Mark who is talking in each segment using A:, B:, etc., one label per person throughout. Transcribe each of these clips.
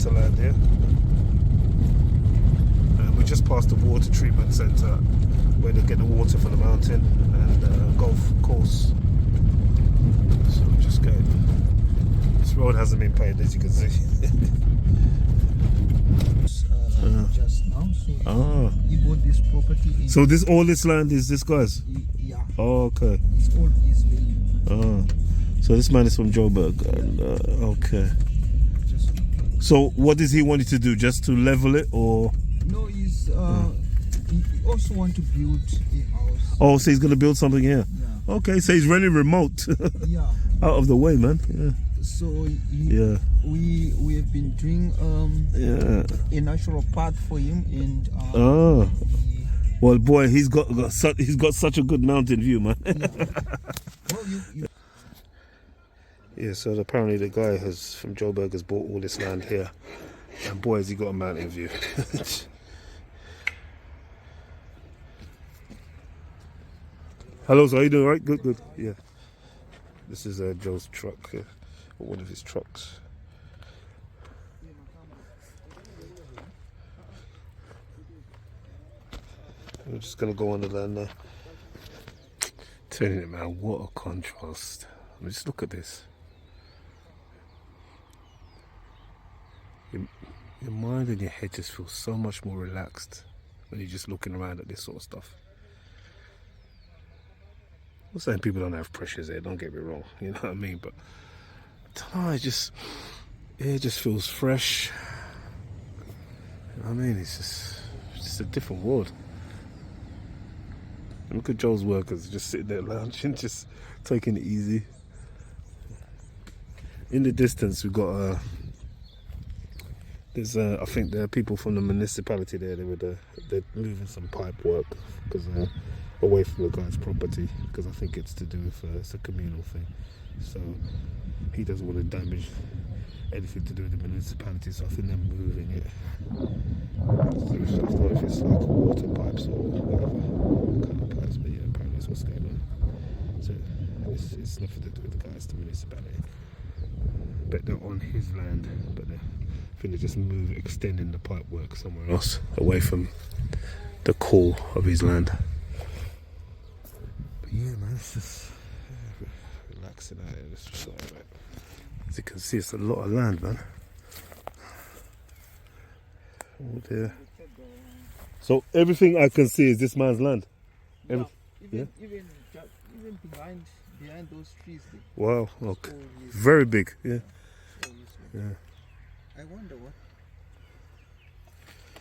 A: MotherLand here. And we just passed the water treatment centre where they get the water from the mountain and golf course. So we're just going. This road hasn't been paved, as you can see.
B: Just now, so he bought this property in.
A: So all this land is this guy's?
B: Yeah.
A: Oh, okay.
B: It's all his value.
A: So this man is from Joburg, and okay. So what does he want to do? Just to level it, or?
B: No, he also want to build a house.
A: Oh, so he's gonna build something here.
B: Yeah.
A: Okay, so he's running remote.
B: Yeah.
A: Out of the way, man. Yeah.
B: So we have been doing a natural path for him, and
A: well, boy, he's got such a good mountain view, man.
B: Yeah. Well,
A: Yeah, so apparently the guy from Joburg has bought all this land here, and boy, has he got a mountain view. Hello, so how you doing? All right, good. Yeah, this is Joe's truck here, or one of his trucks. We're just gonna go on the land now. Telling you, man, what a contrast! I mean, just look at this. Your mind and your head just feel so much more relaxed when you're just looking around at this sort of stuff. I'm not saying people don't have pressures there, don't get me wrong, you know what I mean, but I don't know, it just feels fresh. You know what I mean? It's just a different world. And look at Joel's workers just sitting there lounging, just taking it easy. In the distance we've got there's I think there are people from the municipality there. They're moving some pipe work because away from the guy's property, because I think it's to do with it's a communal thing. So he doesn't want to damage anything to do with the municipality. So I think they're moving it. So I don't know if it's like water pipes or whatever kind of pipes, but yeah, apparently that's what's going on. So it's nothing to do with the guys, the municipality. But they're on his land, but I think they're just extending the pipe work somewhere else, away from the core of his land. But yeah, man, it's just relaxing out here. It's just like, as you can see, it's a lot of land, man. Oh dear. So everything I can see is this man's land.
B: even behind those trees.
A: Wow. Okay. Very big. Yeah. Yeah.
B: I wonder what.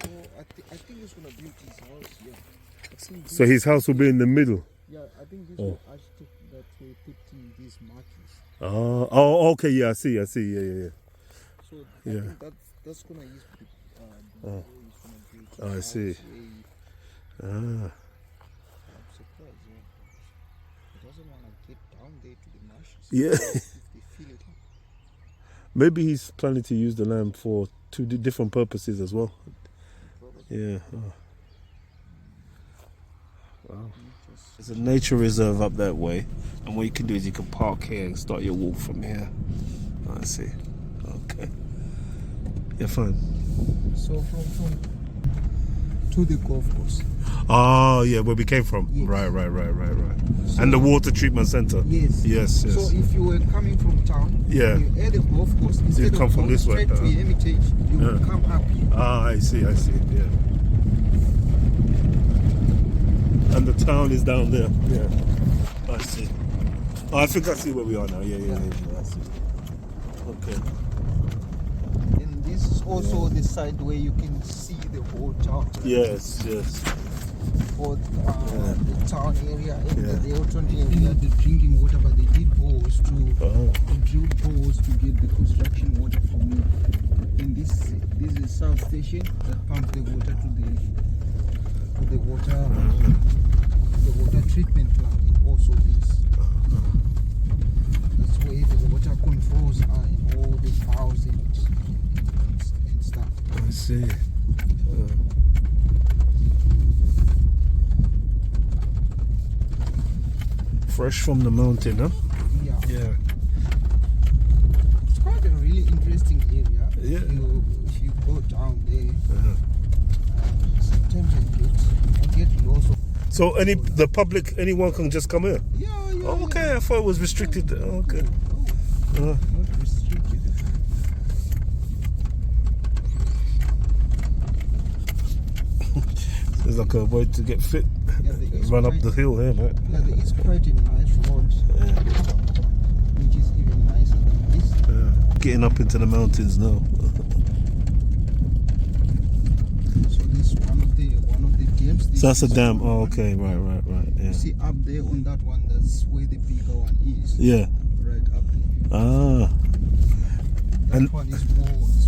B: Oh, I think he's gonna build his house. Yeah.
A: So his house will be in the middle.
B: Yeah, I think this will architect that will put in these markings.
A: Oh, okay. Yeah, I see. Yeah.
B: So I think that's gonna use the way he's gonna build his
A: I see.
B: I'm surprised. Yeah. He doesn't want to get down there to the marshes.
A: Yeah.
B: They feel it.
A: Maybe he's planning to use the land for two different purposes as well. Yeah. Oh. Wow. There's a nature reserve up that way, and what you can do is you can park here and start your walk from here. I see. Okay. Yeah, fine.
B: So from to the golf course.
A: Oh, yeah, where we came from.
B: Yes.
A: Right. So, and the water treatment center.
B: Yes. So if you were coming from town, you at the golf course, instead
A: come
B: of
A: from
B: going
A: this way,
B: straight to Hermitage, you will come up here.
A: Ah, I see. Yeah. And the town is down there. Yeah. I see. Oh, I think I see where we are now. Yeah. I see. Okay.
B: And this is also the side where you can see the whole town.
A: Yes.
B: Or the town area and the Elton area, the drinking water, but they did bores to drill bores to get the construction water from me. And this is a substation that pumps the water to the water treatment plant. It also is. That's where the water controls are in all the valves and stuff.
A: I see. Fresh from the mountain, huh?
B: Yeah. It's quite a really interesting area.
A: Yeah.
B: go down there. Sometimes I get lost.
A: So anyone can just come here?
B: Yeah.
A: Oh, okay, I thought it was restricted. Oh, okay.
B: Not restricted.
A: It's like a way to get fit. Run up the hill here, man.
B: Yeah, there is quite a nice road, which is even nicer than this.
A: Getting up into the mountains now.
B: So this is one of the dams.
A: So that's a dam. Oh, okay, right. Yeah.
B: You see up there on that one, that's where the bigger one is.
A: Yeah.
B: Right up there.
A: Ah.
B: That one is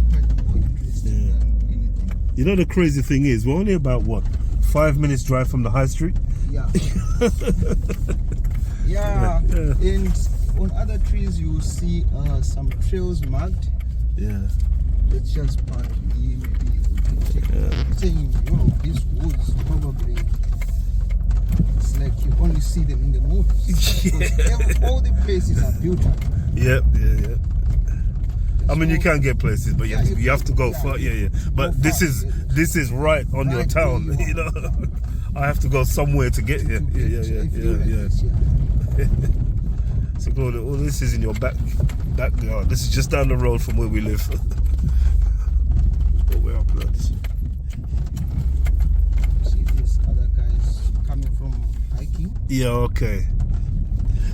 B: quite more interesting than anything.
A: You know the crazy thing is, we're only about 5 minutes drive from the high street.
B: Yeah. yeah. And on other trees you see some trails marked.
A: Yeah.
B: Let's just park here, maybe we can take saying, these woods probably, it's like you only see them in the movies. Because all the places are built up.
A: Yeah. I mean, you can get places, but you have to go far. Yeah. But this is right on your town. You know, I have to go somewhere to get here. Yeah. So, all this is in your backyard. This is just down the road from where we live. But we're up, lads.
B: See these other guys coming from hiking.
A: Yeah. Okay.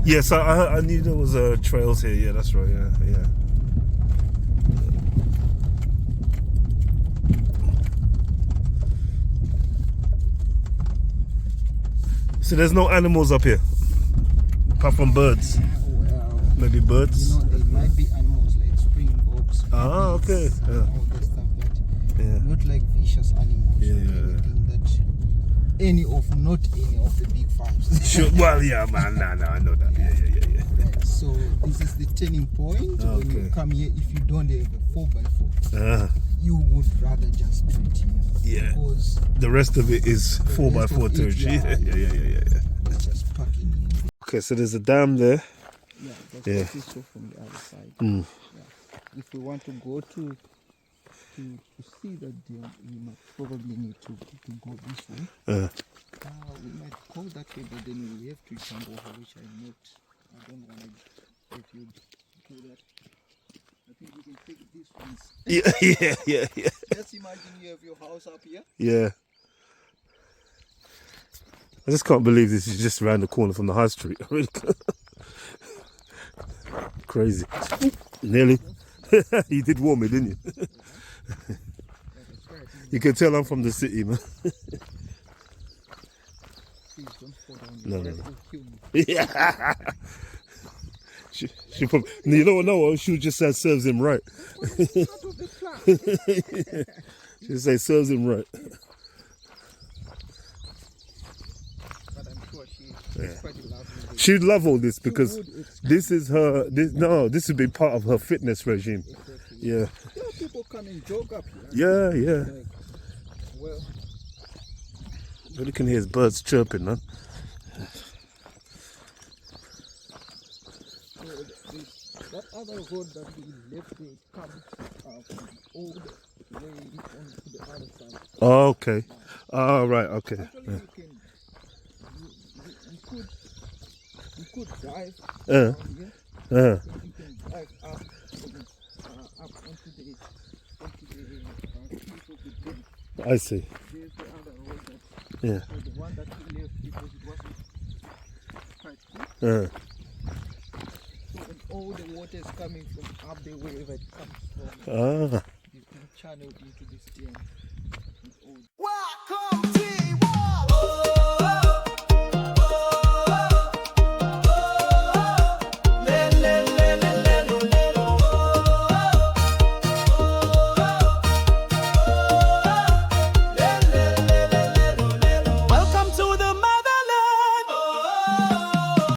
A: Yes, I knew there was trails here. Yeah, that's right. Yeah. So there's no animals up here, apart from birds.
B: Well,
A: Maybe birds.
B: there might be animals like springboks.
A: Ah, okay.
B: All that stuff, but
A: Yeah.
B: not like vicious animals.
A: Yeah.
B: Or anything that not any of the big fives.
A: Sure. Well, yeah, man. Nah, I know that. Yeah.
B: Right, so this is the turning point. When you come here, if you don't have a 4x4, you would rather just do it here.
A: Yeah.
B: Because
A: The rest of it is 4x4 territory. Yeah.
B: it's just parking here.
A: Okay, so there's a dam there.
B: Yeah, that's
A: Yeah.
B: this one from the other side.
A: Mm.
B: Yeah. If we want to go to see that dam, we might probably need to go this way. We might go that way, but then we have to jump over, which I don't want to if you do that. I think we can take these ones.
A: Yeah.
B: Just imagine you have your house up here.
A: Yeah. I just can't believe this is just around the corner from the high street. I really can't. Crazy. Nearly. You did warm me, didn't you? You can tell I'm from the city, man.
B: Please don't fall down.
A: No.
B: That will kill me.
A: Yeah. She probably, you know what? No, she would just say serves him right.
B: Part of the plan.
A: She'd say serves him right.
B: But I'm sure she's quite lovely.
A: She'd love all this because this is her. This would be part of her fitness regime.
B: Exactly.
A: Yeah.
B: There are people come and jog up here.
A: Yeah.
B: Like, well,
A: All you can hear is birds chirping, man.
B: that other road that we left there comes all the way onto the other side.
A: Oh, okay. Oh, right. Okay.
B: Actually, you could drive
A: Yeah.
B: down here.
A: Yeah.
B: You can drive up onto the piece of the dam.
A: I see.
B: There's the other road that,
A: Yeah.
B: so the one that we left because it wasn't quite good.
A: Yeah.
B: So when all the water is coming from up there, wherever it comes from,
A: Ah.
B: it's being channeled into this dam.